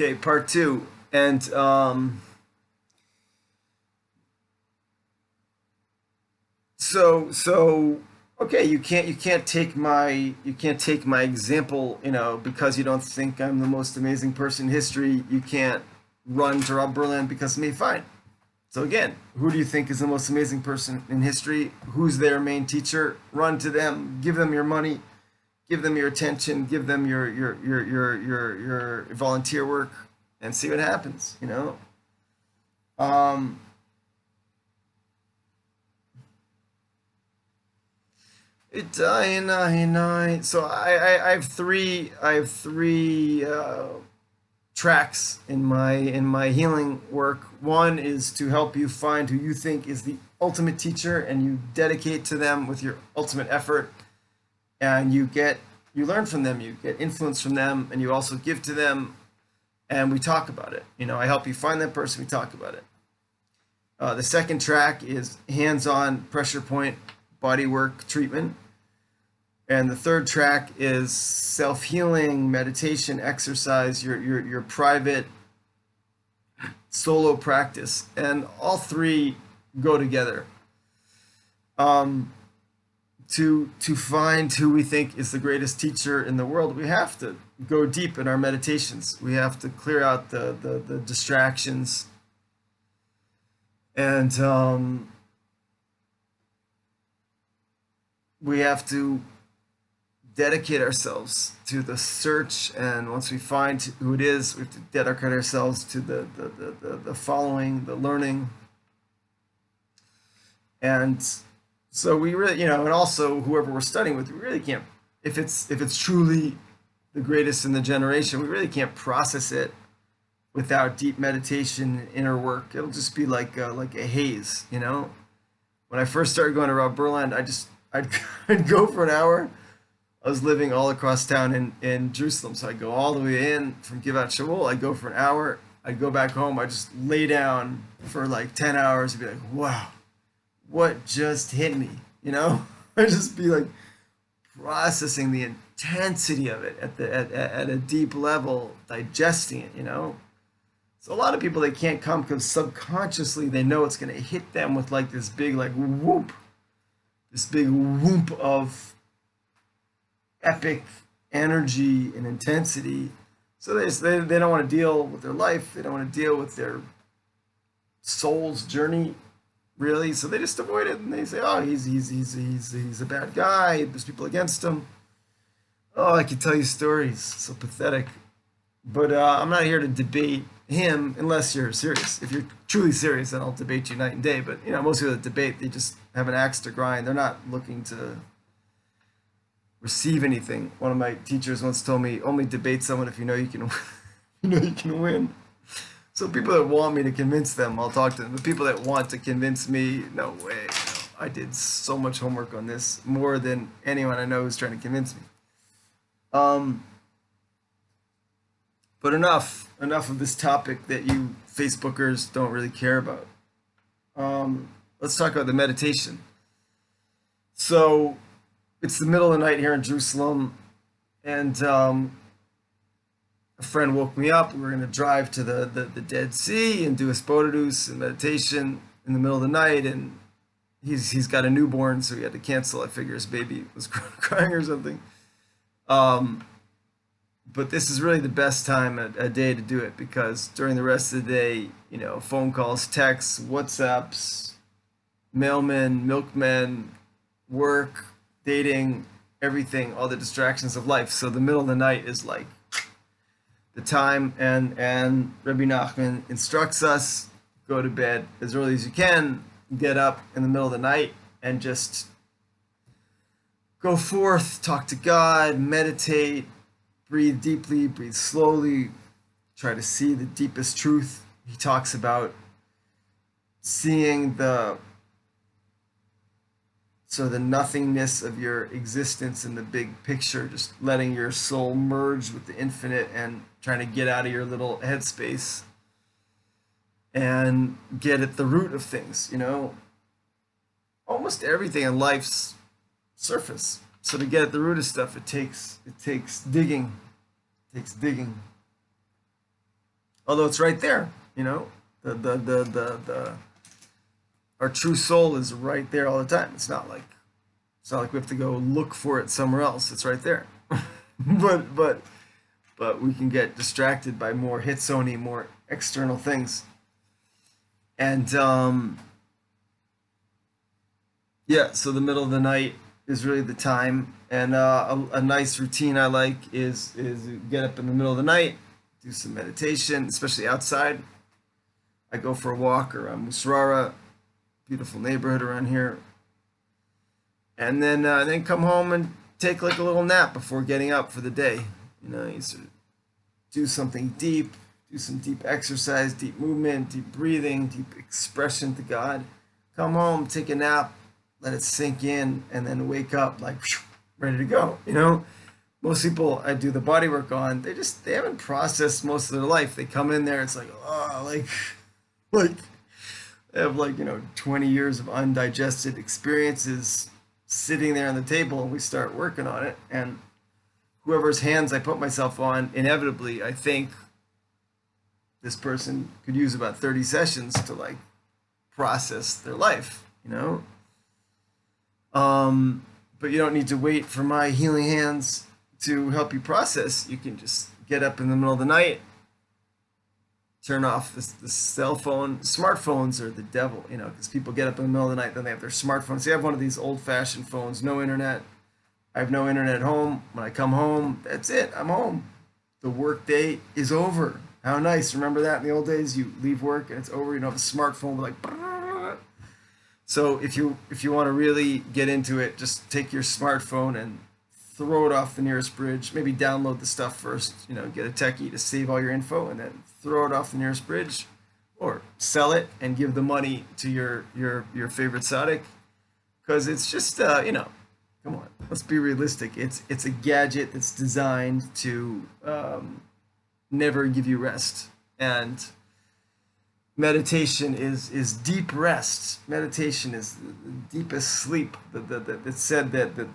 Okay, part two. And so okay, you can't take my example, because you don't think I'm the most amazing person in history. You can't run to Rob Berlin because of me. Fine. So again, who do you think is the most amazing person in history? Who's their main teacher? Run to them, give them your money, give them your attention, give them your volunteer work, and see what happens. Um, it So I have three tracks in my healing work. One is to help you find who you think is the ultimate teacher, and you dedicate to them with your ultimate effort, and you learn from them, you get influence from them, and you also give to them, and we talk about it. I help you find that person, we talk about it. The second track is hands-on pressure point body work treatment. And the third track is self-healing, meditation, exercise, your private solo practice. And all three go together. To find who we think is the greatest teacher in the world, we have to go deep in our meditations. We have to clear out the distractions. And we have to dedicate ourselves to the search, and once we find who it is, we have to dedicate ourselves to the following, the learning. And so we really, and also whoever we're studying with, we really can't, if it's truly the greatest in the generation, we really can't process it without deep meditation and inner work. It'll just be like a haze. When I first started going to Rob Berland, I'd I'd go for an hour. I was living all across town in Jerusalem, so I'd go all the way in from Givat Shaul. I'd go for an hour. I'd go back home. I'd just lay down for like 10 hours and be like, wow, what just hit me? I'd just be like processing the intensity of it at a deep level, digesting it. So a lot of people, they can't come because subconsciously they know it's going to hit them with like this big like whoop, this big whoop of epic energy and intensity. So they don't want to deal with their life. They don't want to deal with their soul's journey, really. So they just avoid it, and they say, "Oh, he's a bad guy. There's people against him." Oh, I could tell you stories. So pathetic. But I'm not here to debate him unless you're serious. If you're truly serious, then I'll debate you night and day. But most people that debate, they just have an axe to grind. They're not looking to receive anything. One of my teachers once told me, only debate someone if you know you can you can win. So people that want me to convince them, I'll talk to them. The people that want to convince me, no way. I did so much homework on this, more than anyone I know who's trying to convince me. Um, but enough of this topic that you Facebookers don't really care about. Let's talk about the meditation. So it's the middle of the night here in Jerusalem, and a friend woke me up. We were going to drive to the Dead Sea and do a spodadus and meditation in the middle of the night, and he's got a newborn, so he had to cancel. I figure his baby was crying or something. But this is really the best time a day to do it, because during the rest of the day, phone calls, texts, WhatsApps, mailmen, milkmen, work, dating, everything, all the distractions of life. So the middle of the night is like the time, and Rabbi Nachman instructs us, go to bed as early as you can, get up in the middle of the night, and just go forth, talk to God, meditate, breathe deeply, breathe slowly, try to see the deepest truth. He talks about seeing the nothingness of your existence in the big picture, just letting your soul merge with the infinite and trying to get out of your little headspace and get at the root of things. Almost everything in life's surface. So to get at the root of stuff, it takes digging. It takes digging. although it's right there, you know, the our true soul is right there all the time. It's not like we have to go look for it somewhere else. It's right there. but but but we can get distracted by more hitsoni, more external things. And yeah, so the middle of the night is really the time. And a nice routine I like is get up in the middle of the night, do some meditation, especially outside. I go for a walk around Musrara, beautiful neighborhood around here, and then come home and take like a little nap before getting up for the day. You know, you sort of do something deep, do some deep exercise, deep movement, deep breathing, deep expression to God. Come home, take a nap, let it sink in, and then wake up like ready to go. You know, most people I do the body work on, they haven't processed most of their life. They come in there, it's like, oh, like they have like, you know, 20 years of undigested experiences sitting there on the table, and we start working on it. And whoever's hands I put myself on, inevitably, I think this person could use about 30 sessions to like process their life, you know? But you don't need to wait for my healing hands to help you process. You can just get up in the middle of the night, turn off the cell phone. Smartphones are the devil, you know, because people get up in the middle of the night, then they have their smartphones. They have one of these old-fashioned phones, no internet. I have no internet at home. When I come home, that's it. I'm home. The work day is over. How nice. Remember that in the old days? You leave work and it's over. You don't have a smartphone with like... So if you want to really get into it, just take your smartphone and throw it off the nearest bridge. Maybe download the stuff first, you know, get a techie to save all your info, and then throw it off the nearest bridge, or sell it and give the money to your favorite tzaddik, because it's just you know, come on, let's be realistic. It's a gadget that's designed to never give you rest, and meditation is deep rest. Meditation is the deepest sleep. It's said that the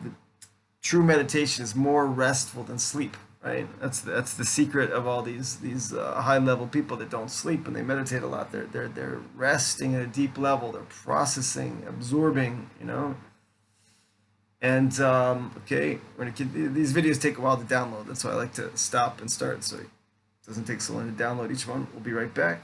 true meditation is more restful than sleep, right? That's the secret of all these high level people that don't sleep and they meditate a lot. They're resting at a deep level. They're processing, absorbing, you know. And okay, these videos take a while to download. That's why I like to stop and start, so it doesn't take so long to download each one. We'll be right back.